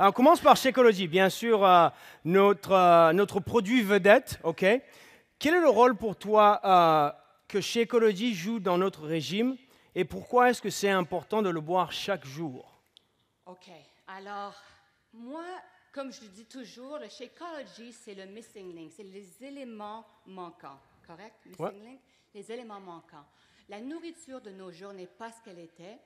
Alors, on commence par Shakeology, bien sûr, notre produit vedette, OK? Quel est le rôle pour toi que Shakeology joue dans notre régime et pourquoi est-ce que c'est important de le boire chaque jour? OK. Alors, moi, comme je le dis toujours, le Shakeology, c'est le missing link, c'est les éléments manquants, correct? Ouais. Missing link, les éléments manquants. La nourriture de nos jours n'est pas ce qu'elle était.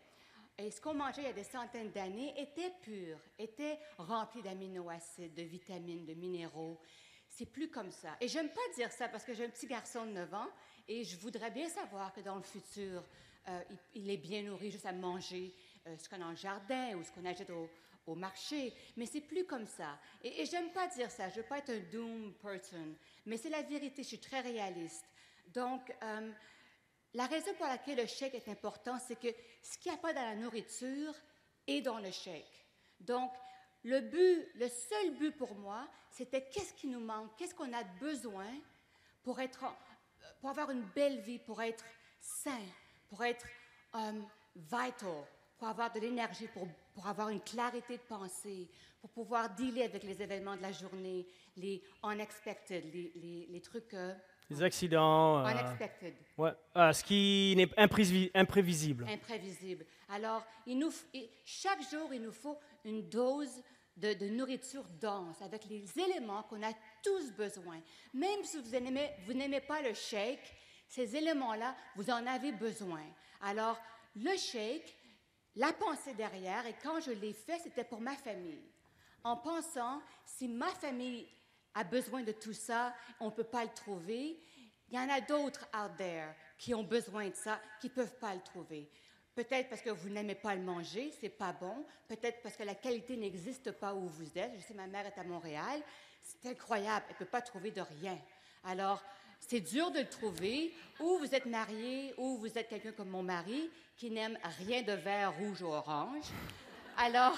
Et ce qu'on mangeait il y a des centaines d'années était pur, était rempli d'aminoacides, de vitamines, de minéraux. C'est plus comme ça. Et j'aime pas dire ça parce que j'ai un petit garçon de 9 ans et je voudrais bien savoir que dans le futur, il est bien nourri juste à manger ce qu'on a dans le jardin ou ce qu'on achète au marché. Mais c'est plus comme ça. Et j'aime pas dire ça. Je veux pas être un doom person. Mais c'est la vérité. Je suis très réaliste. Donc, la raison pour laquelle le shake est important, c'est que ce qu'il n'y a pas dans la nourriture est dans le shake. Donc, le seul but pour moi, c'était qu'est-ce qui nous manque, qu'est-ce qu'on a besoin pour avoir une belle vie, pour être sain, pour être vital, pour avoir de l'énergie, pour avoir une clarité de pensée, pour pouvoir dealer avec les événements de la journée, les unexpected, les trucs... Les accidents. unexpected. Ouais. Ce qui n'est imprévisible. Imprévisible. Alors, chaque jour, il nous faut une dose de nourriture dense, avec les éléments qu'on a tous besoin. Même si vous n'aimez pas le shake, ces éléments-là, vous en avez besoin. Alors, le shake, la pensée derrière, et quand je l'ai fait, c'était pour ma famille. En pensant, si ma famille a besoin de tout ça, on ne peut pas le trouver, il y en a d'autres out there qui ont besoin de ça, qui ne peuvent pas le trouver. Peut-être parce que vous n'aimez pas le manger, c'est pas bon. Peut-être parce que la qualité n'existe pas où vous êtes. Je sais, ma mère est à Montréal. C'est incroyable. Elle ne peut pas trouver de rien. Alors, c'est dur de le trouver. Ou vous êtes marié, ou vous êtes quelqu'un comme mon mari qui n'aime rien de vert, rouge ou orange. Alors,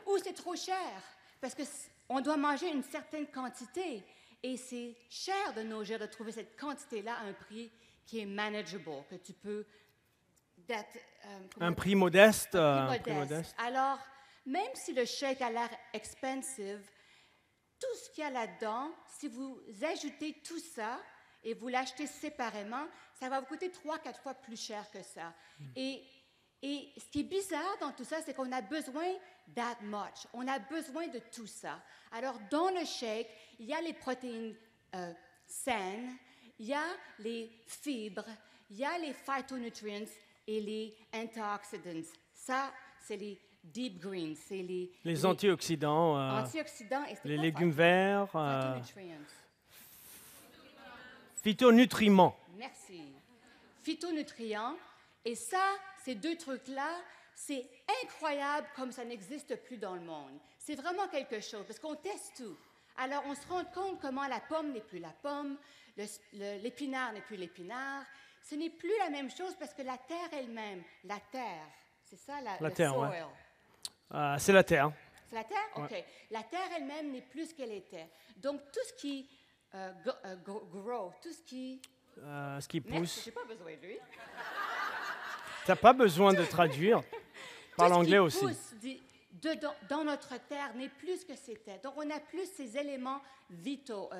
ou c'est trop cher. Parce qu'on doit manger une certaine quantité. Et c'est cher de nos jours de trouver cette quantité-là à un prix qui est manageable, que tu peux... Un prix modeste. Un prix modeste. Alors, même si le shake a l'air expensive, tout ce qu'il y a là-dedans, si vous ajoutez tout ça et vous l'achetez séparément, ça va vous coûter 3-4 fois plus cher que ça. Et ce qui est bizarre dans tout ça, c'est qu'on a besoin that much. On a besoin de tout ça. Alors, dans le shake, il y a les protéines saines, il y a les fibres, il y a les phytonutrients et les antioxidants. Ça, c'est les deep greens, c'est les antioxydants. Antioxydants et les légumes verts. Phytonutrients. Phytonutriments. Merci. Phytonutriments. Et ça, ces deux trucs-là, c'est incroyable comme ça n'existe plus dans le monde. C'est vraiment quelque chose, parce qu'on teste tout. Alors, on se rend compte comment la pomme n'est plus la pomme, l'épinard n'est plus l'épinard. Ce n'est plus la même chose parce que la terre elle-même, la terre, c'est ça, La le terre, soil. Ouais. C'est la terre. C'est la terre? OK. Ouais. La terre elle-même n'est plus ce qu'elle était. Donc, tout ce qui grow, tout ce qui... Ce qui pousse. Merci, je n'ai pas besoin de lui. Tu n'as pas besoin de traduire. Parle anglais aussi. Tout ce qui pousse dans notre terre n'est plus ce que c'était. Donc, on a plus ces éléments vitaux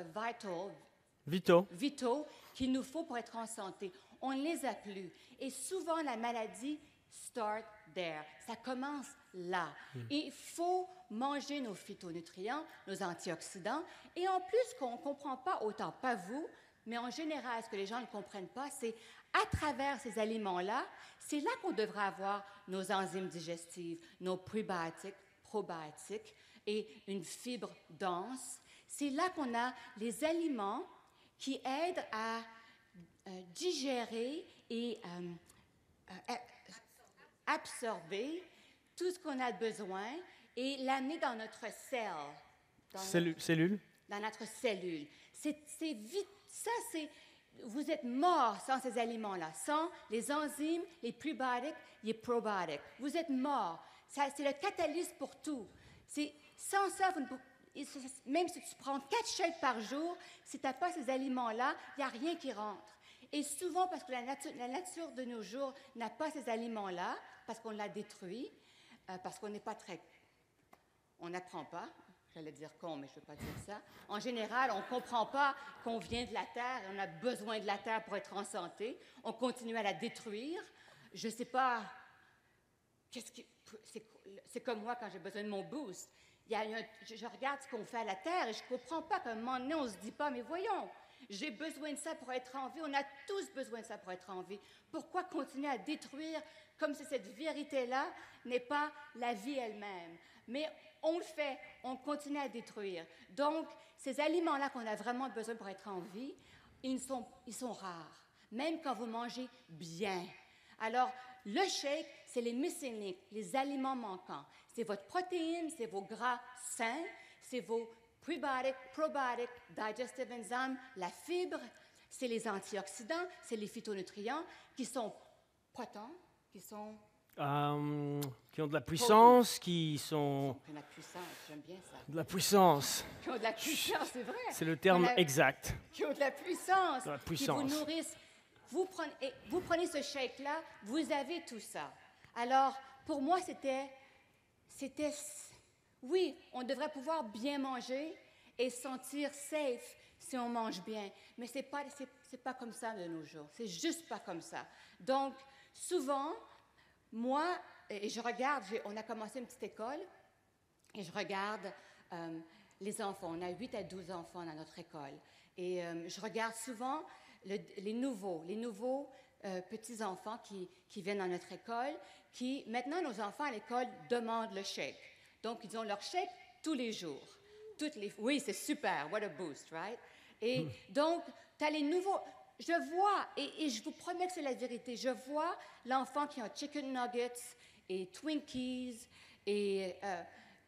qu'il nous faut pour être en santé. On ne les a plus. Et souvent, la maladie start there. Ça commence là. Et il faut manger nos phytonutriments, nos antioxydants. Et en plus, ce qu'on ne comprend pas, autant pas vous, mais en général, ce que les gens ne comprennent pas, c'est à travers ces aliments-là, c'est là qu'on devrait avoir nos enzymes digestives, nos prébiotiques, probiotiques et une fibre dense. C'est là qu'on a les aliments qui aident à digérer et absorber tout ce qu'on a besoin et l'amener dans notre Cellule. Dans notre cellule. C'est vite. Ça, c'est... Vous êtes mort sans ces aliments-là, sans les enzymes, les prébiotiques, les probiotiques. Vous êtes mort. C'est le catalyse pour tout. Sans ça, même si tu prends 4 shakes par jour, si tu n'as pas ces aliments-là, il n'y a rien qui rentre. Et souvent, parce que la nature de nos jours n'a pas ces aliments-là, parce qu'on l'a détruit, parce qu'on n'est pas très... on n'apprend pas. J'allais dire con, mais je ne veux pas dire ça. En général, on ne comprend pas qu'on vient de la Terre et on a besoin de la Terre pour être en santé. On continue à la détruire. Je ne sais pas... C'est comme moi quand j'ai besoin de mon boost. Je regarde ce qu'on fait à la Terre et je ne comprends pas qu'à un moment donné, on ne se dit pas, mais voyons, j'ai besoin de ça pour être en vie. On a tous besoin de ça pour être en vie. Pourquoi continuer à détruire comme si cette vérité-là n'est pas la vie elle-même? Mais on le fait, on continue à détruire. Donc, ces aliments-là qu'on a vraiment besoin pour être en vie, ils sont rares, même quand vous mangez bien. Alors, le shake, c'est les missing links, les aliments manquants. C'est votre protéine, c'est vos gras sains, c'est vos prebiotics, probiotics, digestive enzymes, la fibre, c'est les antioxydants, c'est les phytonutriments qui sont potents, qui sont... qui ont de la puissance, qui sont... De la puissance, j'aime bien ça. De la puissance. Qui ont de la puissance, c'est vrai. C'est le terme exact. Qui ont de la puissance. De la puissance. Qui vous nourrissent. Vous prenez ce shake-là, vous avez tout ça. Alors, pour moi, c'était... Oui, on devrait pouvoir bien manger et se sentir safe si on mange bien. Mais c'est pas comme ça de nos jours. C'est juste pas comme ça. Donc, souvent... Moi, et je regarde, on a commencé une petite école, et je regarde les enfants. On a 8 à 12 enfants dans notre école. Et je regarde souvent les nouveaux petits-enfants qui viennent dans notre école, maintenant, nos enfants à l'école demandent le shake. Donc, ils ont leur shake tous les jours. Oui, c'est super, what a boost, right? Et donc, tu as les nouveaux... Je vois, et je vous promets que c'est la vérité, je vois l'enfant qui a chicken nuggets et Twinkies et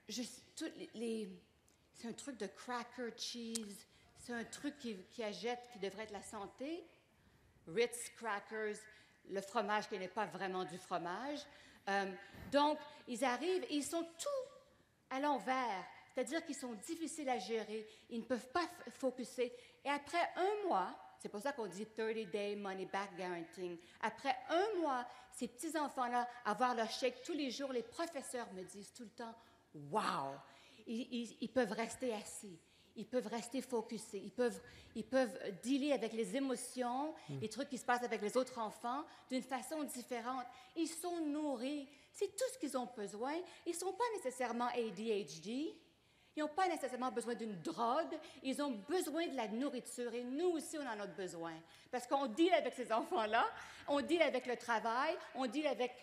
c'est un truc de cracker cheese, c'est un truc qui achète, qui devrait être la santé. Ritz crackers, le fromage qui n'est pas vraiment du fromage. Donc, ils arrivent et ils sont tous à l'envers, c'est-à-dire qu'ils sont difficiles à gérer, ils ne peuvent pas focuser. Et après un mois, c'est pour ça qu'on dit 30-day money-back guarantee. Après un mois, ces petits-enfants-là, avoir leur chèque tous les jours, les professeurs me disent tout le temps, « Wow! » Ils peuvent rester assis, ils peuvent rester focusés, ils peuvent dealer avec les émotions, les trucs qui se passent avec les autres enfants d'une façon différente. Ils sont nourris, c'est tout ce qu'ils ont besoin. Ils ne sont pas nécessairement ADHD. Ils n'ont pas nécessairement besoin d'une drogue, ils ont besoin de la nourriture et nous aussi, on en a besoin. Parce qu'on deal avec ces enfants-là, on deal avec le travail, on deal avec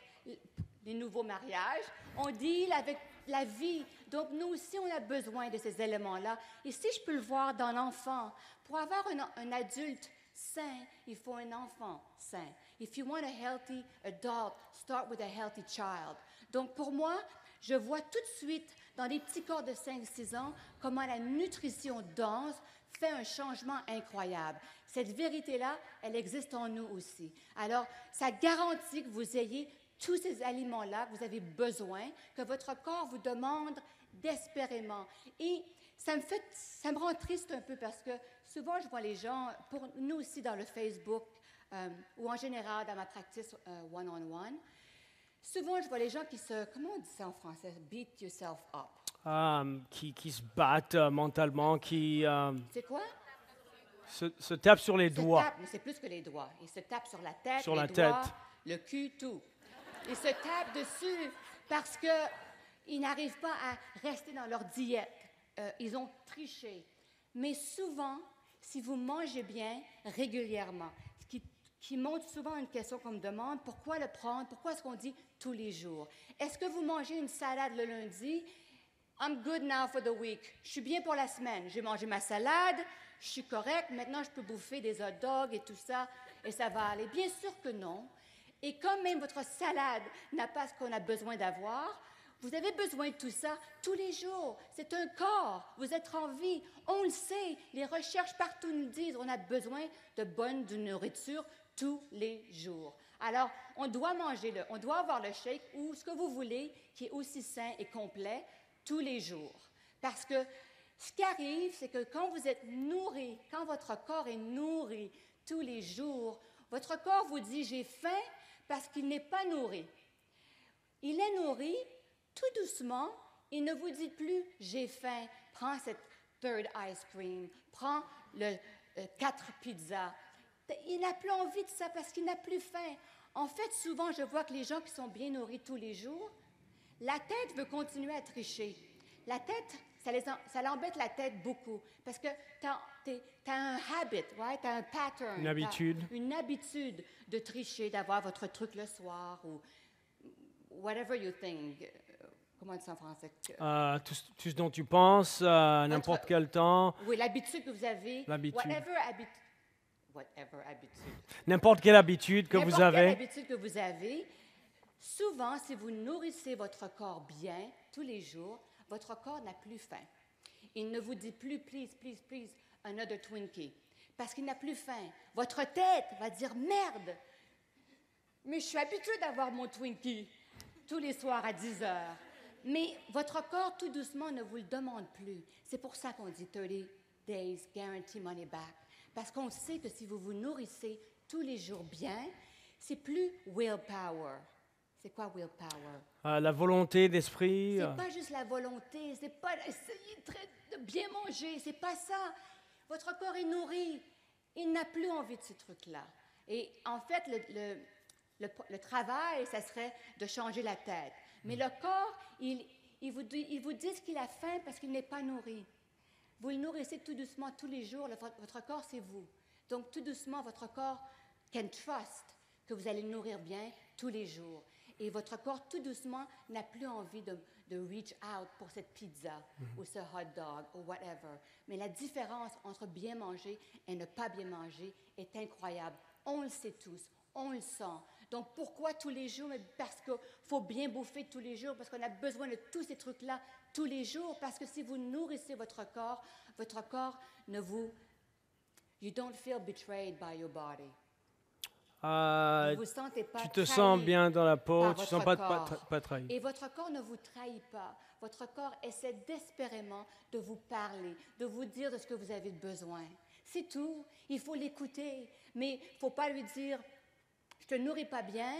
les nouveaux mariages, on deal avec la vie. Donc, nous aussi, on a besoin de ces éléments-là. Et si je peux le voir dans l'enfant, pour avoir un adulte sain, il faut un enfant sain. If you want a healthy adult, start with a healthy child. Donc, pour moi, je vois tout de suite, dans des petits corps de 5-6 ans, comment la nutrition dense fait un changement incroyable. Cette vérité-là, elle existe en nous aussi. Alors, ça garantit que vous ayez tous ces aliments-là que vous avez besoin, que votre corps vous demande désespérément. Et ça me rend triste un peu parce que souvent, je vois les gens, pour nous aussi dans le Facebook, ou en général dans ma practice one-on-one, souvent, je vois les gens comment on dit ça en français? Beat yourself up. Qui se battent mentalement, qui... C'est quoi? Se tapent sur les doigts. Mais c'est plus que les doigts. Ils se tapent sur la tête, sur les la doigts, tête. Le cul, tout. Ils se tapent dessus parce qu'ils n'arrivent pas à rester dans leur diète. Ils ont triché. Mais souvent, si vous mangez bien régulièrement, ce qui montre souvent une question qu'on me demande, pourquoi le prendre? Pourquoi est-ce qu'on dit tous les jours? Est-ce que vous mangez une salade le lundi? I'm good now for the week. Je suis bien pour la semaine. J'ai mangé ma salade, je suis correct. Maintenant, je peux bouffer des hot dogs et tout ça, et ça va aller. Bien sûr que non. Et quand même votre salade n'a pas ce qu'on a besoin d'avoir, vous avez besoin de tout ça tous les jours. C'est un corps. Vous êtes en vie. On le sait. Les recherches partout nous disent on a besoin de bonne nourriture tous les jours. Alors, on doit on doit avoir le shake ou ce que vous voulez qui est aussi sain et complet tous les jours. Parce que ce qui arrive, c'est que quand vous êtes nourri, quand votre corps est nourri tous les jours, votre corps vous dit « j'ai faim » parce qu'il n'est pas nourri. Il est nourri tout doucement Il ne vous dit plus, j'ai faim, prends cette third ice cream, prends le 4 pizzas. Il n'a plus envie de ça parce qu'il n'a plus faim. En fait, souvent, je vois que les gens qui sont bien nourris tous les jours, la tête veut continuer à tricher. La tête, ça l'embête la tête beaucoup parce que tu as un habit, right? Tu as un pattern. Une habitude. Une habitude de tricher, d'avoir votre truc le soir ou whatever you think. Comment on dit ça en français? Tout ce dont tu penses, n'importe quel temps, Oui, l'habitude que vous avez. L'habitude. Whatever habitude. n'importe quelle habitude que vous N'importe quelle avez. habitude que vous avez, souvent, si vous nourrissez votre corps bien tous les jours, votre corps n'a plus faim. Il ne vous dit plus, please, please, please, another Twinkie. Parce qu'il n'a plus faim. Votre tête va dire, merde, mais je suis habituée d'avoir mon Twinkie tous les soirs à 10 heures. Mais votre corps, tout doucement, ne vous le demande plus. C'est pour ça qu'on dit 30 days, guarantee money back. Parce qu'on sait que si vous vous nourrissez tous les jours bien, c'est plus willpower. C'est quoi willpower? La volonté d'esprit. C'est pas juste la volonté, c'est pas essayer de bien manger, c'est pas ça. Votre corps est nourri, il n'a plus envie de ces trucs-là. Et en fait, le travail, ça serait de changer la tête. Mais le corps, il vous dit qu'il a faim parce qu'il n'est pas nourri. Vous le nourrissez tout doucement tous les jours. Votre corps, c'est vous. Donc, tout doucement, votre corps can trust que vous allez le nourrir bien tous les jours. Et votre corps, tout doucement, n'a plus envie de reach out pour cette pizza ou ce hot dog ou whatever. Mais la différence entre bien manger et ne pas bien manger est incroyable. On le sait tous, on le sent. Donc, pourquoi tous les jours? Parce qu'il faut bien bouffer tous les jours, parce qu'on a besoin de tous ces trucs-là tous les jours, parce que si vous nourrissez votre corps ne vous... You don't feel betrayed by your body. Vous vous sentez pas Tu te trahi sens bien dans la peau, par tu ne sens votre pas, corps. pas trahi. Et votre corps ne vous trahit pas. Votre corps essaie désespérément de vous parler, de vous dire de ce que vous avez besoin. C'est tout. Il faut l'écouter. Mais il ne faut pas lui dire, je ne te nourris pas bien,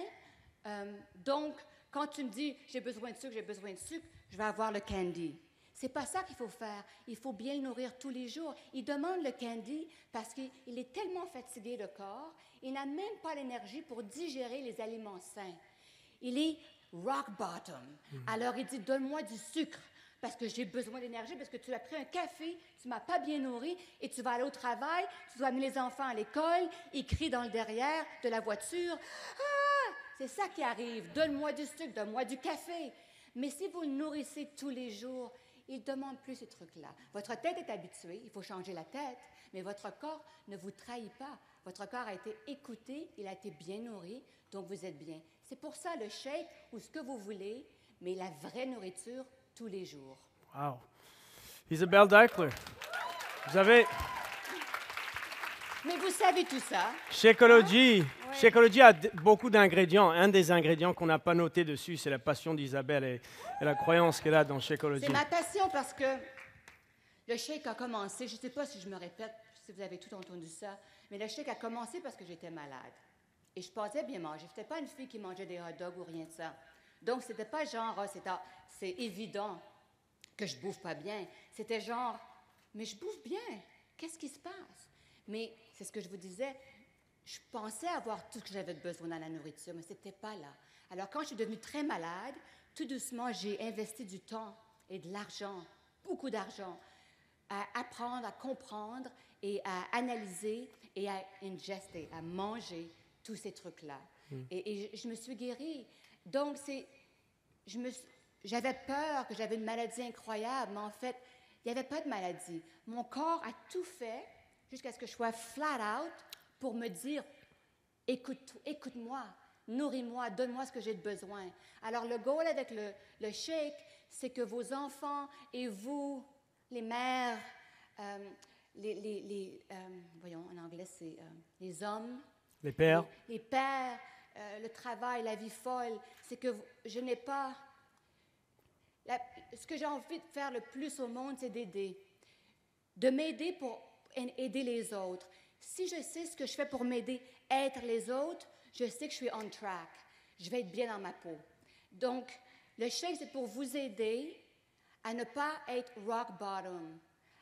donc quand tu me dis, j'ai besoin de sucre, je vais avoir le candy. C'est pas ça qu'il faut faire. Il faut bien le nourrir tous les jours. Il demande le candy parce qu'il est tellement fatigué, le corps, il n'a même pas l'énergie pour digérer les aliments sains. Il est rock bottom. Alors il dit, donne-moi du sucre parce que j'ai besoin d'énergie, parce que tu as pris un café, tu ne m'as pas bien nourri et tu vas aller au travail, tu dois amener les enfants à l'école, ils crient dans le derrière de la voiture. Ah! C'est ça qui arrive. Donne-moi du sucre, donne-moi du café. Mais si vous le nourrissez tous les jours, il ne demande plus ces trucs-là. Votre tête est habituée, il faut changer la tête, mais votre corps ne vous trahit pas. Votre corps a été écouté, il a été bien nourri, donc vous êtes bien. C'est pour ça le shake ou ce que vous voulez, mais la vraie nourriture tous les jours. Wow. Isabelle Deichler, vous avez... Mais vous savez tout ça. Shakeology. Hein? Ouais. Shakeology a beaucoup d'ingrédients. Un des ingrédients qu'on n'a pas noté dessus, c'est la passion d'Isabelle et la croyance qu'elle a dans Shakeology. C'est ma passion parce que le shake a commencé, je ne sais pas si je me répète, si vous avez tout entendu ça, mais le shake a commencé parce que j'étais malade. Et je pensais bien manger. Je n'étais pas une fille qui mangeait des hot dogs ou rien de ça. Donc, ce n'était pas genre, c'est évident que je bouffe pas bien. C'était genre, mais je bouffe bien. Qu'est-ce qui se passe? Mais c'est ce que je vous disais, je pensais avoir tout ce que j'avais besoin dans la nourriture, mais ce n'était pas là. Alors, quand je suis devenue très malade, tout doucement, j'ai investi du temps et de l'argent, beaucoup d'argent, à apprendre, à comprendre et à analyser et à ingester, à manger tous ces trucs-là. Et je me suis guérie. Donc, j'avais peur que j'avais une maladie incroyable, mais en fait, il n'y avait pas de maladie. Mon corps a tout fait jusqu'à ce que je sois flat out pour me dire, écoute-moi, nourris-moi, donne-moi ce que j'ai de besoin. Alors, le goal avec le shake, c'est que vos enfants et vous, les mères, voyons, en anglais, c'est les hommes, Les pères. les pères, le travail, la vie folle, c'est que je n'ai pas... ce que j'ai envie de faire le plus au monde, c'est d'aider. De m'aider pour aider les autres. Si je sais ce que je fais pour m'aider, être les autres, je sais que je suis on track. Je vais être bien dans ma peau. Donc, le shake, c'est pour vous aider à ne pas être rock bottom,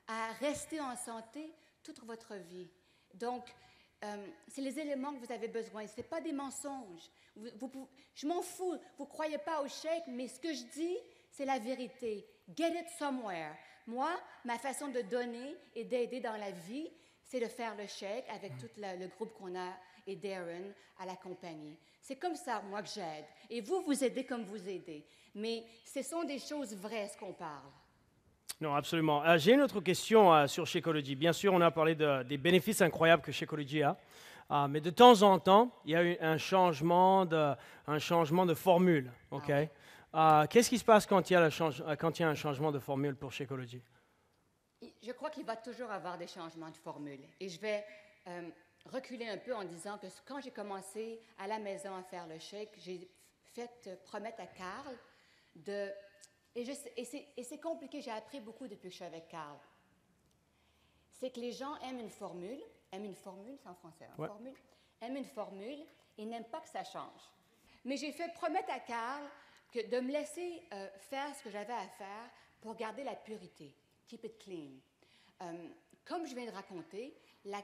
à rester en santé toute votre vie. Donc, c'est les éléments que vous avez besoin. Ce n'est pas des mensonges. Je m'en fous. Vous ne croyez pas au shake, mais ce que je dis, c'est la vérité. Get it somewhere. Moi, ma façon de donner et d'aider dans la vie, c'est de faire le shake avec tout le groupe qu'on a et Darren à la compagnie. C'est comme ça, moi, que j'aide. Et vous aidez comme vous aidez. Mais ce sont des choses vraies, ce qu'on parle. Non, absolument. J'ai une autre question sur Shakeology. Bien sûr, on a parlé des bénéfices incroyables que Shakeology a, mais de temps en temps, il y a eu un changement de formule. Okay? Qu'est-ce qui se passe quand il y a un changement de formule pour Shakeology? Je crois qu'il va toujours avoir des changements de formule. Et je vais reculer un peu en disant que quand j'ai commencé à la maison à faire le shake, j'ai fait promettre à Carl de... Et c'est compliqué, j'ai appris beaucoup depuis que je suis avec Carl. C'est que les gens aiment une formule, c'est en français, ouais. Formule, aiment une formule et n'aiment pas que ça change. Mais j'ai fait promettre à Carl de me laisser faire ce que j'avais à faire pour garder la pureté, keep it clean. Comme je viens de raconter, la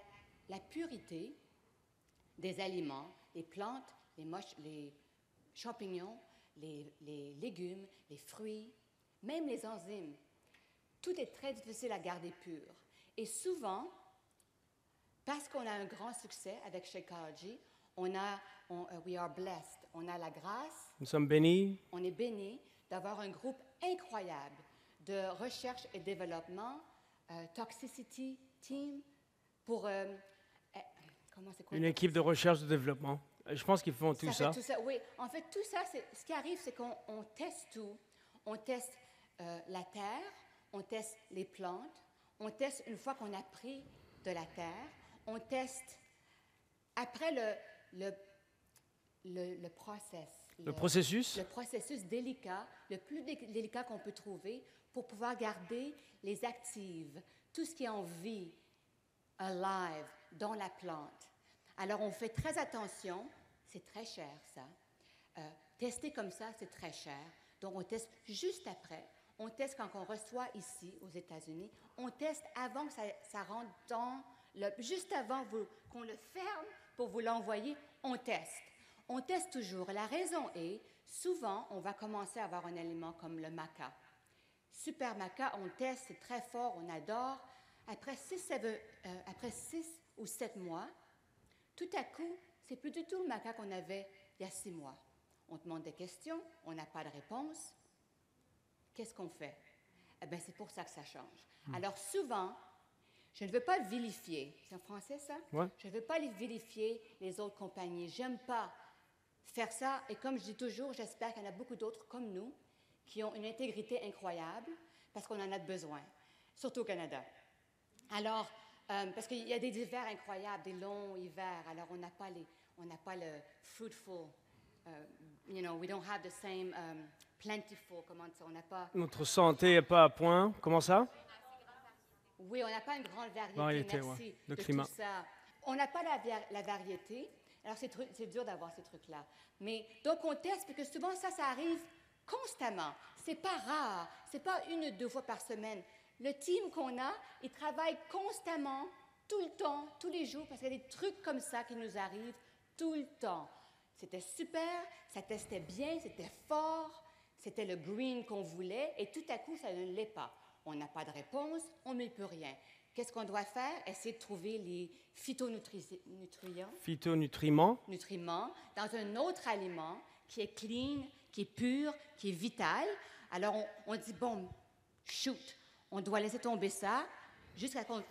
pureté des aliments, les plantes, les champignons, les légumes, les fruits, même les enzymes, tout est très difficile à garder pur. Et souvent, parce qu'on a un grand succès avec Shakeology, we are blessed, on a la grâce. Nous sommes bénis. On est bénis d'avoir un groupe incroyable de recherche et développement, Toxicity Team, pour... comment c'est quoi? Une équipe de recherche et de développement. Je pense qu'ils font tout ça. Oui, en fait, tout ça, ce qui arrive, c'est qu'on teste tout. On teste la terre, on teste les plantes, on teste une fois qu'on a pris de la terre, on teste après le processus. Le processus délicat, le plus délicat qu'on peut trouver pour pouvoir garder les actives, tout ce qui est en vie, alive, dans la plante. Alors, on fait très attention. C'est très cher, ça. Tester comme ça, c'est très cher. Donc, on teste juste après. On teste quand on reçoit ici, aux États-Unis. On teste avant que ça rentre dans juste avant qu'on le ferme pour vous l'envoyer, on teste. On teste toujours. La raison est, souvent, on va commencer à avoir un aliment comme le maca. Super maca, on teste, c'est très fort, on adore. Après 6 ou 7 mois, tout à coup, c'est plus du tout le maca qu'on avait il y a 6 mois. On demande des questions, on n'a pas de réponse. Qu'est-ce qu'on fait? Eh bien, c'est pour ça que ça change. Alors, souvent, je ne veux pas vilifier. C'est en français, ça? Ouais. Je ne veux pas vilifier les autres compagnies. J'aime pas faire ça. Et comme je dis toujours, j'espère qu'il y en a beaucoup d'autres comme nous qui ont une intégrité incroyable parce qu'on en a besoin, surtout au Canada. Alors, parce qu'il y a des hivers incroyables, des longs hivers. Alors, on n'a pas le fruitful, we don't have the same plentiful, comment ça, on n'a pas... Notre santé n'est pas à point. Comment ça? Oui, on n'a pas une grande variété, merci, de climat. Tout ça. On n'a pas la variété, alors c'est dur d'avoir ces trucs-là. Mais donc, on teste, parce que souvent, ça arrive constamment. C'est pas rare, c'est pas 1 ou 2 fois par semaine. Le team qu'on a, il travaille constamment, tout le temps, tous les jours, parce qu'il y a des trucs comme ça qui nous arrivent tout le temps. C'était super, ça testait bien, c'était fort, c'était le green qu'on voulait, et tout à coup, ça ne l'est pas. On n'a pas de réponse, on ne met plus rien. Qu'est-ce qu'on doit faire? Essayer de trouver les phytonutriments dans un autre aliment qui est clean, qui est pur, qui est vital. Alors, on dit, bon, shoot, on doit laisser tomber ça jusqu'à temps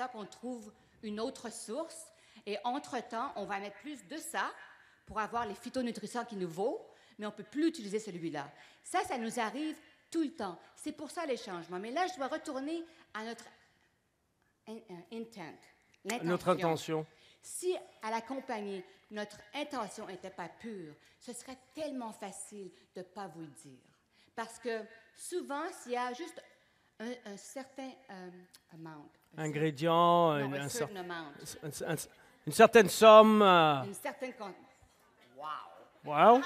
qu'on trouve une autre source. Et entre-temps, on va mettre plus de ça pour avoir les phytonutriments qu'il nous vaut, mais on ne peut plus utiliser celui-là. Ça nous arrive tout le temps. C'est pour ça les changements. Mais là, je dois retourner à notre intent, l'intention. Notre intention. Si à la compagnie, notre intention n'était pas pure, ce serait tellement facile de ne pas vous le dire. Parce que souvent, s'il y a juste un certain amount, ingrédient, une certaine somme. Une certaine Wow.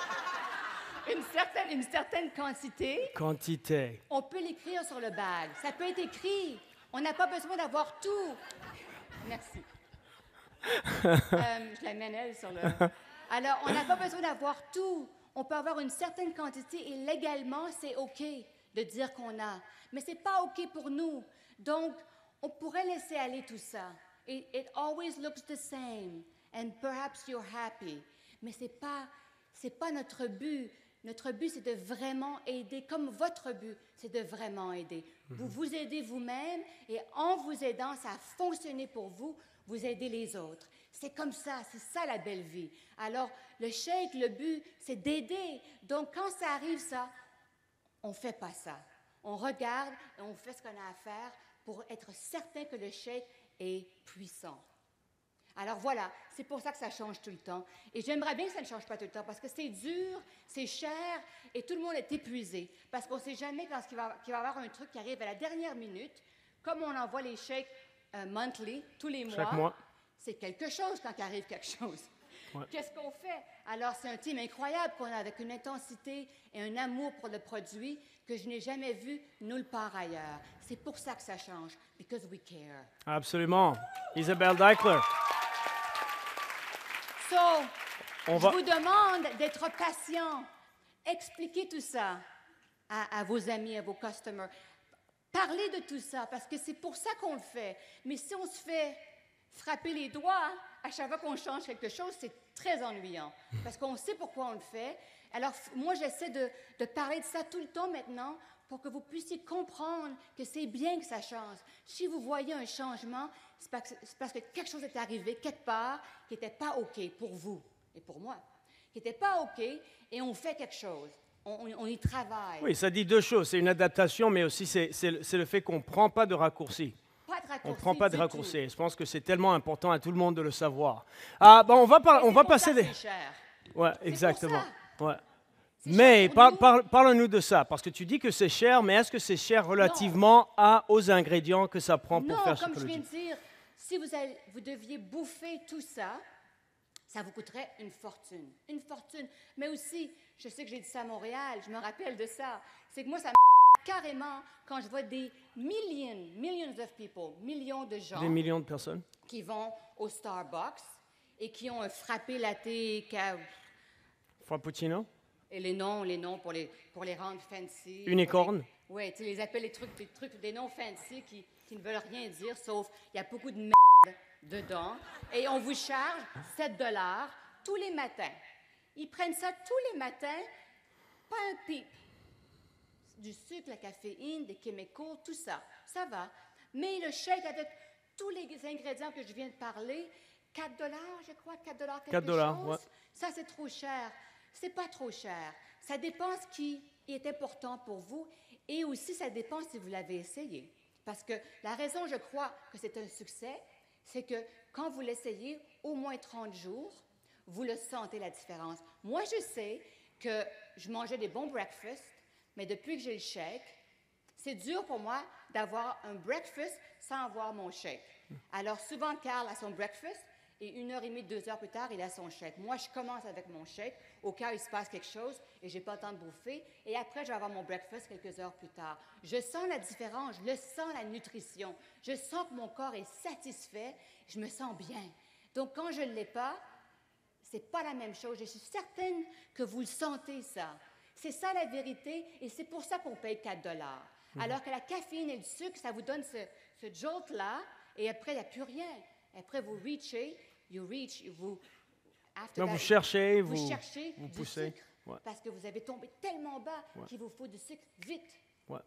une certaine quantité. Quantité. On peut l'écrire sur le bag. Ça peut être écrit. On n'a pas besoin d'avoir tout. Merci. Je l'amène elle sur le... Alors, on n'a pas besoin d'avoir tout. On peut avoir une certaine quantité et légalement, c'est OK de dire qu'on a. Mais ce n'est pas OK pour nous. Donc, on pourrait laisser aller tout ça. It always looks the same. And perhaps you're happy. Mais ce n'est pas notre but. Notre but, c'est de vraiment aider, comme votre but, c'est de vraiment aider. Vous vous aidez vous-même et en vous aidant, ça a fonctionné pour vous, vous aidez les autres. C'est comme ça, c'est ça la belle vie. Alors, le shake, le but, c'est d'aider. Donc, quand ça arrive, ça, on ne fait pas ça. On regarde et on fait ce qu'on a à faire pour être certain que le shake est puissant. Alors voilà, c'est pour ça que ça change tout le temps. Et j'aimerais bien que ça ne change pas tout le temps parce que c'est dur, c'est cher et tout le monde est épuisé. Parce qu'on ne sait jamais quand il va y avoir un truc qui arrive à la dernière minute. Comme on envoie les chèques monthly, tous les mois. Chaque mois. C'est quelque chose quand il arrive quelque chose. Ouais. Qu'est-ce qu'on fait? Alors, c'est un team incroyable qu'on a avec une intensité et un amour pour le produit que je n'ai jamais vu nulle part ailleurs. C'est pour ça que ça change, because we care. Absolument. Isabelle Deichler. So, je vous demande d'être patient. Expliquez tout ça à vos amis, à vos customers. Parlez de tout ça, parce que c'est pour ça qu'on le fait. Mais si on se fait frapper les doigts à chaque fois qu'on change quelque chose, c'est très ennuyant, parce qu'on sait pourquoi on le fait. Alors, moi, j'essaie de parler de ça tout le temps maintenant pour que vous puissiez comprendre que c'est bien que ça change. Si vous voyez un changement, c'est parce que quelque chose est arrivé quelque part qui n'était pas OK pour vous et pour moi, qui n'était pas OK, et on fait quelque chose. On y travaille. Oui, ça dit deux choses. C'est une adaptation, mais aussi c'est le fait qu'on ne prend pas de raccourcis. On ne prend pas de raccourcis. Je pense que c'est tellement important à tout le monde de le savoir. Ah, bon, on va passer des... C'est cher. Ouais, exactement. Ouais. C'est Mais cher pour nous. parle-nous de ça, parce que tu dis que c'est cher, mais est-ce que c'est cher relativement aux ingrédients que ça prend pour faire comme je viens Shakeology? de dire, si vous deviez bouffer tout ça, ça vous coûterait une fortune. Une fortune. Mais aussi, je sais que j'ai dit ça à Montréal, je me rappelle de ça, c'est que moi, ça me carrément quand je vois des millions of people, millions de gens Des millions de personnes. qui vont au Starbucks et qui ont un frappé latte Frappuccino? et les noms pour les rendre fancy. Unicorne? Oui, tu les appelles des noms fancy qui ne veulent rien dire, sauf il y a beaucoup de dedans. Et on vous charge 7 $ tous les matins. Ils prennent ça tous les matins, pas un pipe. Du sucre, la caféine, des chemicals, tout ça, ça va. Mais le shake avec tous les ingrédients que je viens de parler, 4 $, je crois, 4 $ quelque 4 $, chose. ouais. Ça, c'est trop cher. C'est pas trop cher. Ça dépend ce qui est important pour vous et aussi ça dépend si vous l'avez essayé. Parce que la raison, je crois, que c'est un succès, c'est que quand vous l'essayez au moins 30 jours, vous le sentez la différence. Moi, je sais que je mangeais des bons breakfasts, mais depuis que j'ai le shake, c'est dur pour moi d'avoir un breakfast sans avoir mon shake. Alors souvent, Carl a son breakfast et 1h30, 2 heures plus tard, il a son shake. Moi, je commence avec mon shake au cas où il se passe quelque chose et j'ai pas le temps de bouffer. Et après, je vais avoir mon breakfast quelques heures plus tard. Je sens la différence, je le sens la nutrition. Je sens que mon corps est satisfait, je me sens bien. Donc, quand je ne l'ai pas, c'est pas la même chose. Je suis certaine que vous le sentez, ça. C'est ça la vérité et c'est pour ça qu'on paye 4 $. Alors que la caféine et le sucre, ça vous donne ce jolt-là et après, il n'y a plus rien. Après, vous reachez, Vous cherchez, vous poussez. sucre Ouais. parce que vous avez tombé tellement bas qu'il vous faut du sucre vite. Ouais.